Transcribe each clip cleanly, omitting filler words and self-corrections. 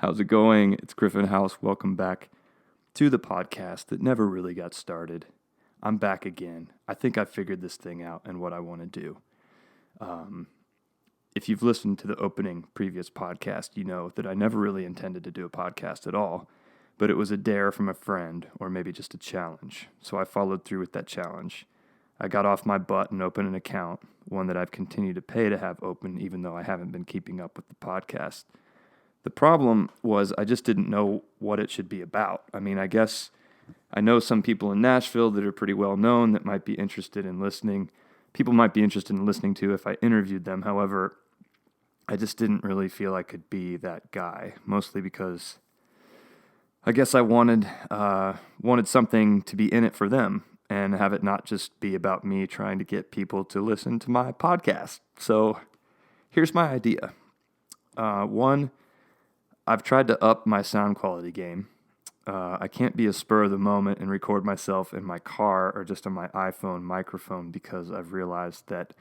How's it going? It's Griffin House. Welcome back to the podcast that never really got started. I'm back again. I think I figured this thing out and what I want to do. If you've listened to the opening previous podcast, you know that I never really intended to do a podcast at all, but it was a dare from a friend or maybe just a challenge. So I followed through with that challenge. I got off my butt and opened an account, one that I've continued to pay to have open even though I haven't been keeping up with the podcast. The problem was I just didn't know what it should be about. I mean, I guess I know some people in Nashville that are pretty well known that might be interested in listening. People might be interested in listening to if I interviewed them. However, I just didn't really feel I could be that guy, mostly because I guess I wanted something to be in it for them and have it not just be about me trying to get people to listen to my podcast. So here's my idea. One, I've tried to up my sound quality game. I can't be a spur of the moment and record myself in my car or just on my iPhone microphone because I've realized that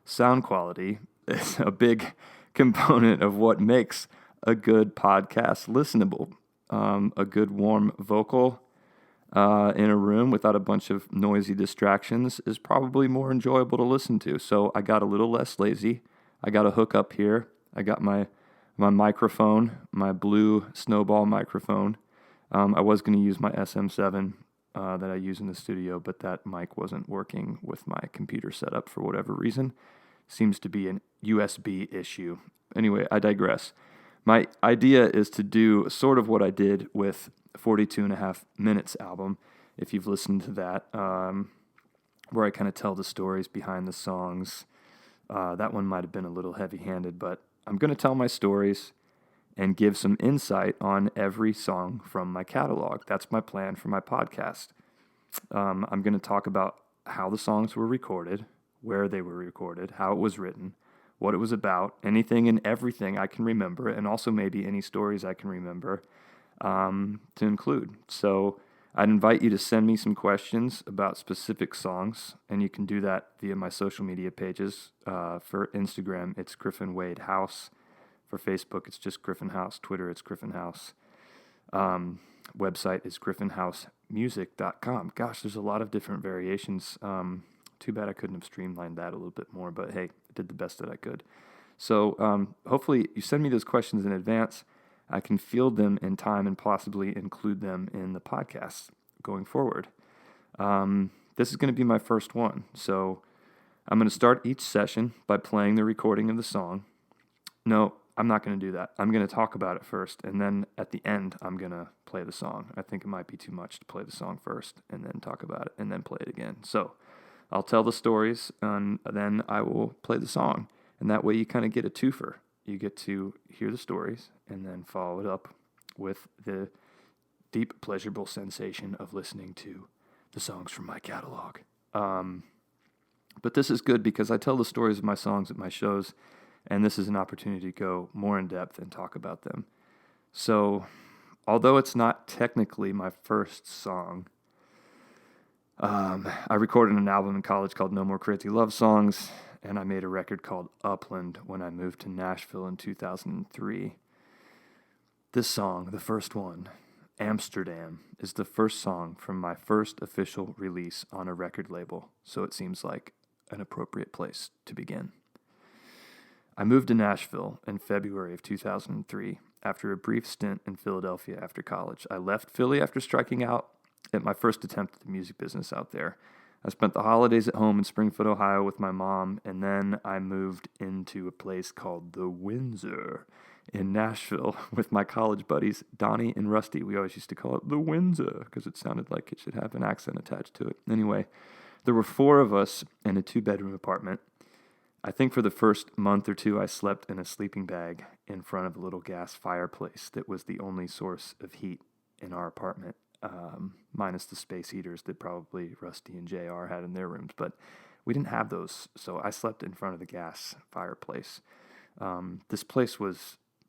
sound quality is a big component of what makes a good podcast listenable. A good warm vocal in a room without a bunch of noisy distractions is probably more enjoyable to listen to. So I got a little less lazy. I got a hook up here. I got my microphone, my blue Snowball microphone. I was going to use my SM7 that I use in the studio, but that mic wasn't working with my computer setup for whatever reason. Seems to be an USB issue. Anyway, I digress. My idea is to do sort of what I did with 42.5 Minutes album, if you've listened to that, where I kind of tell the stories behind the songs. That one might have been a little heavy-handed, but I'm going to tell my stories and give some insight on every song from my catalog. That's my plan for my podcast. I'm going to talk about how the songs were recorded, where they were recorded, how it was written, what it was about, anything and everything I can remember, and also maybe any stories I can remember to include. So I'd invite you to send me some questions about specific songs, and you can do that via my social media pages. For Instagram, it's Griffin Wade House. For Facebook, it's just Griffin House. Twitter, it's Griffin House. Website is griffinhousemusic.com. Gosh, there's a lot of different variations. Too bad I couldn't have streamlined that a little bit more, but hey, I did the best that I could. So hopefully you send me those questions in advance. I can field them in time and possibly include them in the podcast going forward. This is going to be my first one. So I'm going to start each session by playing the recording of the song. No, I'm not going to do that. I'm going to talk about it first, and then at the end, I'm going to play the song. I think it might be too much to play the song first and then talk about it and then play it again. So I'll tell the stories, and then I will play the song. And that way you kind of get a twofer. You get to hear the stories and then follow it up with the deep, pleasurable sensation of listening to the songs from my catalog. But this is good because I tell the stories of my songs at my shows, and this is an opportunity to go more in depth and talk about them. So, although it's not technically my first song, I recorded an album in college called No More Crazy Love Songs, and I made a record called Upland when I moved to Nashville in 2003. This song, the first one, Amsterdam, is the first song from my first official release on a record label, so it seems like an appropriate place to begin. I moved to Nashville in February of 2003 after a brief stint in Philadelphia after college. I left Philly after striking out at my first attempt at the music business out there. I spent the holidays at home in Springfield, Ohio with my mom, and then I moved into a place called the Windsor in Nashville with my college buddies, Donnie and Rusty. We always used to call it the Windsor because it sounded like it should have an accent attached to it. Anyway, there were 4 of us in a 2-bedroom apartment. I think for the first month or 2, I slept in a sleeping bag in front of a little gas fireplace that was the only source of heat in our apartment, minus the space heaters that probably Rusty and JR had in their rooms. But we didn't have those, so I slept in front of the gas fireplace. This place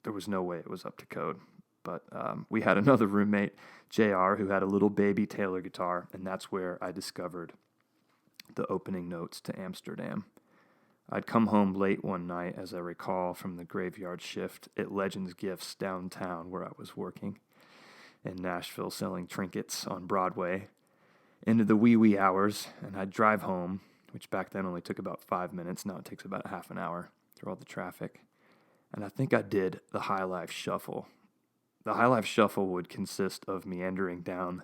there was no way it was up to code. But we had another roommate, JR, who had a little baby Taylor guitar, and that's where I discovered the opening notes to Amsterdam. I'd come home late one night, as I recall, from the graveyard shift at Legends Gifts downtown where I was working in Nashville selling trinkets on Broadway into the wee hours, and I'd drive home, which back then only took about 5 minutes. Now it takes about half an hour through all the traffic. And I think I did the High Life Shuffle. The High Life Shuffle would consist of meandering down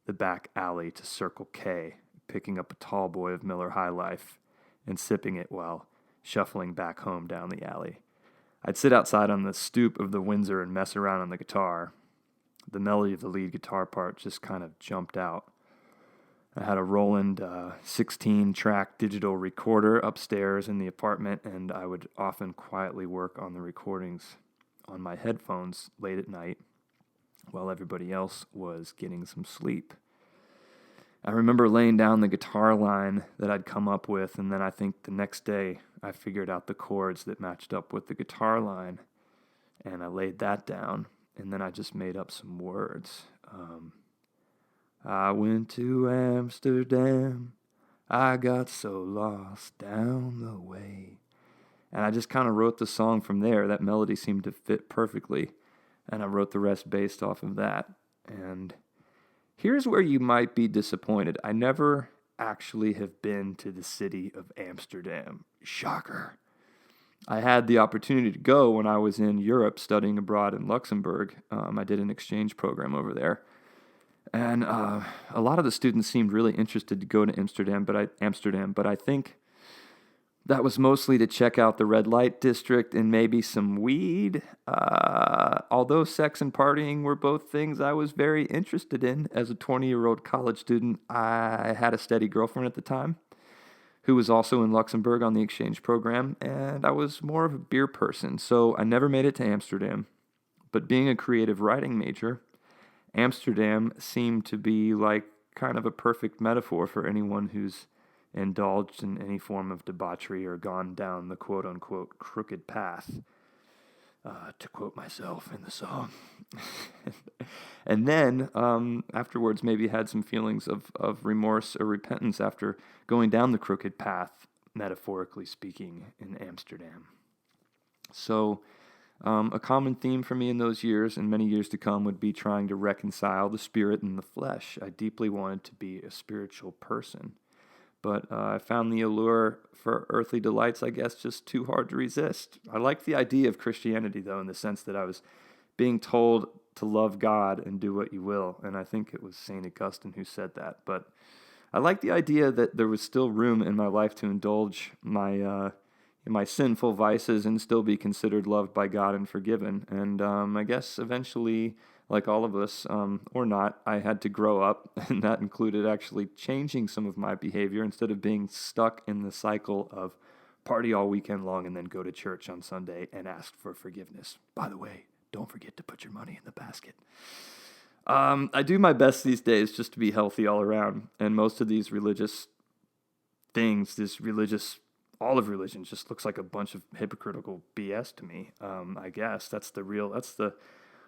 the back alley to Circle K, picking up a tall boy of Miller High Life and sipping it while shuffling back home down the alley. I'd sit outside on the stoop of the Windsor and mess around on the guitar. The melody of the lead guitar part just kind of jumped out. I had a Roland 16-track digital recorder upstairs in the apartment, and I would often quietly work on the recordings on my headphones late at night while everybody else was getting some sleep. I remember laying down the guitar line that I'd come up with, and then I think the next day I figured out the chords that matched up with the guitar line, and I laid that down, and then I just made up some words. I went to Amsterdam, I got so lost down the way. And I just kind of wrote the song from there. That melody seemed to fit perfectly, and I wrote the rest based off of that. And here's where you might be disappointed. I never actually have been to the city of Amsterdam. Shocker. I had the opportunity to go when I was in Europe studying abroad in Luxembourg. I did an exchange program over there. And a lot of the students seemed really interested to go to Amsterdam, but I think that was mostly to check out the red light district and maybe some weed. Although sex and partying were both things I was very interested in as a 20-year-old college student, I had a steady girlfriend at the time who was also in Luxembourg on the exchange program, and I was more of a beer person, so I never made it to Amsterdam. But being a creative writing major, Amsterdam seemed to be like kind of a perfect metaphor for anyone who's indulged in any form of debauchery or gone down the quote-unquote crooked path, to quote myself in the song. And then afterwards maybe had some feelings of remorse or repentance after going down the crooked path, metaphorically speaking, in Amsterdam. So a common theme for me in those years and many years to come would be trying to reconcile the spirit and the flesh. I deeply wanted to be a spiritual person, but I found the allure for earthly delights, I guess, just too hard to resist. I liked the idea of Christianity, though, in the sense that I was being told to love God and do what you will, and I think it was St. Augustine who said that. But I liked the idea that there was still room in my life to indulge my sinful vices and still be considered loved by God and forgiven. And I guess eventually, like all of us, or not, I had to grow up, and that included actually changing some of my behavior instead of being stuck in the cycle of party all weekend long and then go to church on Sunday and ask for forgiveness. By the way, don't forget to put your money in the basket. I do my best these days just to be healthy all around, and most of these religious things, all of religion just looks like a bunch of hypocritical BS to me. I guess that's the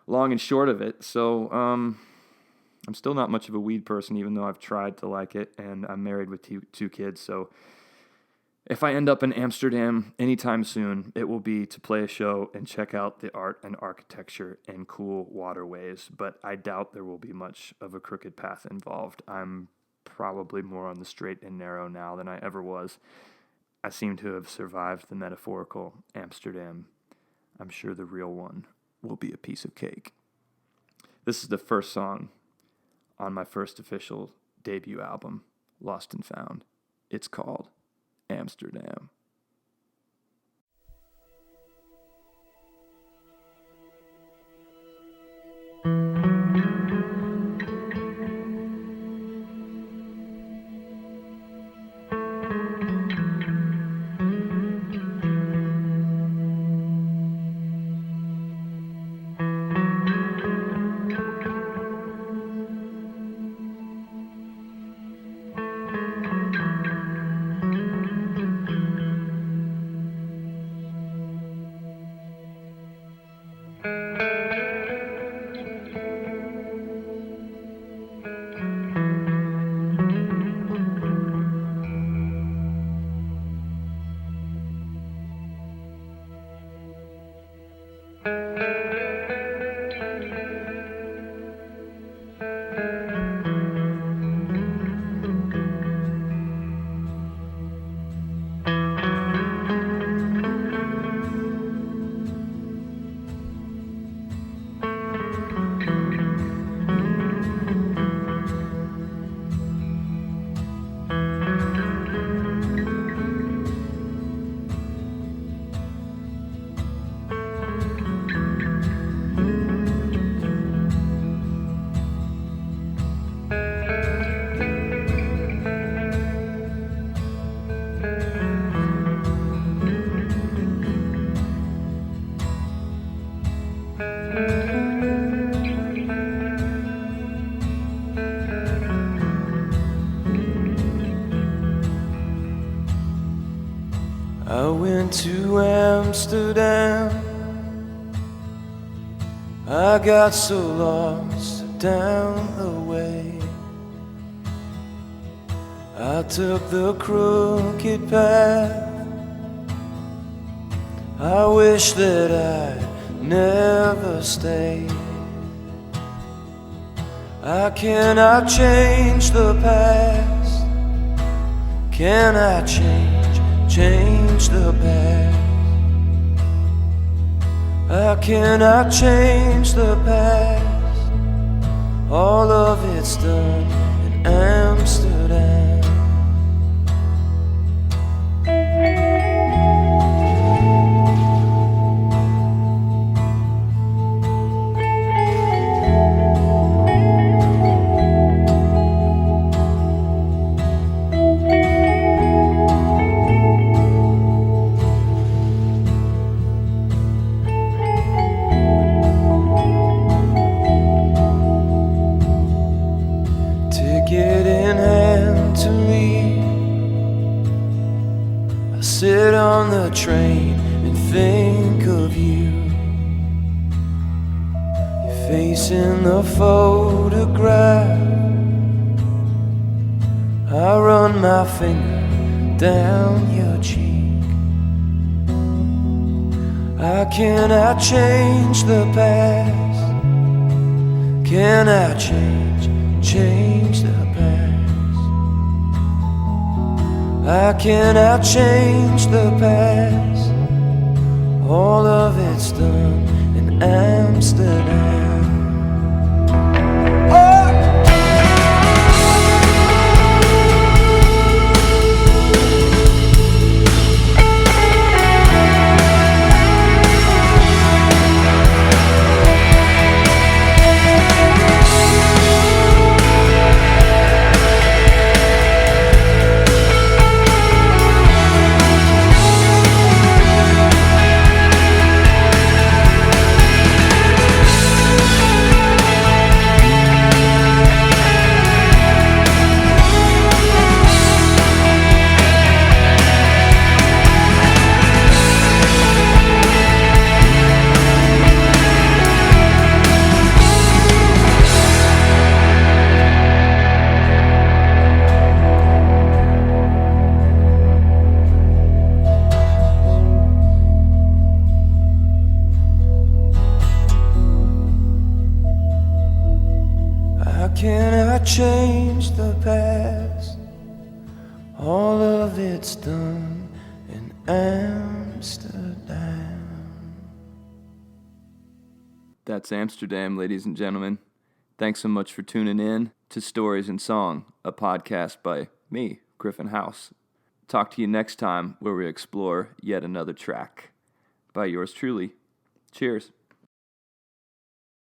long and short of it. So I'm still not much of a weed person, even though I've tried to like it, and I'm married with two kids. So if I end up in Amsterdam anytime soon, it will be to play a show and check out the art and architecture and cool waterways. But I doubt there will be much of a crooked path involved. I'm probably more on the straight and narrow now than I ever was. I seem to have survived the metaphorical Amsterdam. I'm sure the real one will be a piece of cake. This is the first song on my first official debut album, Lost and Found. It's called Amsterdam. went to Amsterdam. I got so lost down the way. I took the crooked path. I wish that I'd never stayed. I cannot change the past. Can I change the past? I cannot change the past. All of it's done in Amsterdam. Ticket in hand to leave. I sit on the train and think of you. Your face in the photograph. I run my finger down your cheek. I cannot change the past. Can I change the past? I cannot change the past. All of it's done in Amsterdam. Cannot change the past. All of it's done in Amsterdam. That's Amsterdam, ladies and gentlemen. Thanks so much for tuning in to Stories in Song, a podcast by me, Griffin House. Talk to you next time where we explore yet another track. By yours truly. Cheers.